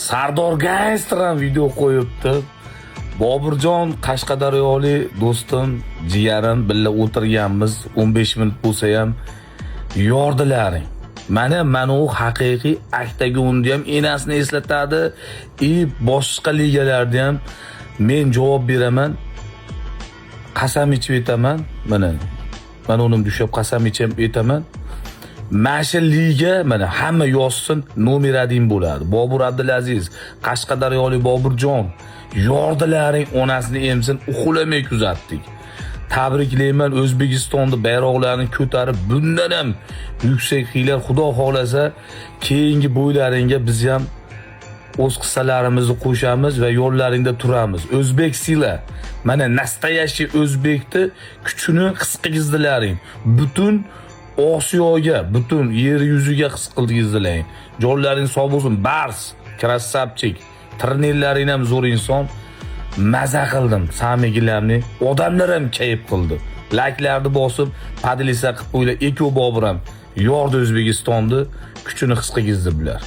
Sardor Gangster ham video qo'yibdi. Boburjon Qashqadaryolik do'stim, jiyarim, billa o'tirganmiz, 15 minut bo'lsa ham yordilaring. Mana u haqiqiy oktagonda ham enasini eslatadi, boshqa ligalarda ham men javob beraman. Qasam ichib aytaman, mana unim dushab qasam ichib aytaman. Masha liga mana hamma yozsin, nomer 1 bo'ladi. Bobur Abdulaziz, Qashqadaryolik Boburjon, yordilaring onasini emsin, uxlamay kuzatdik. Tabriklayman, O'zbekistonda bayroqlarni ko'tarib, bundan ham yuksak xiylar xudo xolasa keyingi bo'ylaringga biz ham o'z qissalarimizni qo'shamiz va yo'llaringda turamiz. O'zbek sila, mana nastoyashi o'zbekni kuchini his qilgizdilaring. Butun Osiyoga, butun yer yuziga his qilgizdilaring. Jonlaring sog' bo'lsin, bars, krassapchik. Trenirlaring ham zo'r inson. Maza qildim samigilarni, odamlar ham kayf qildi. Layklarni bosib, padlisa qilib qo'ylar, Eko Bobur ham yordi O'zbekistonni, kuchini his qilgizdi bular.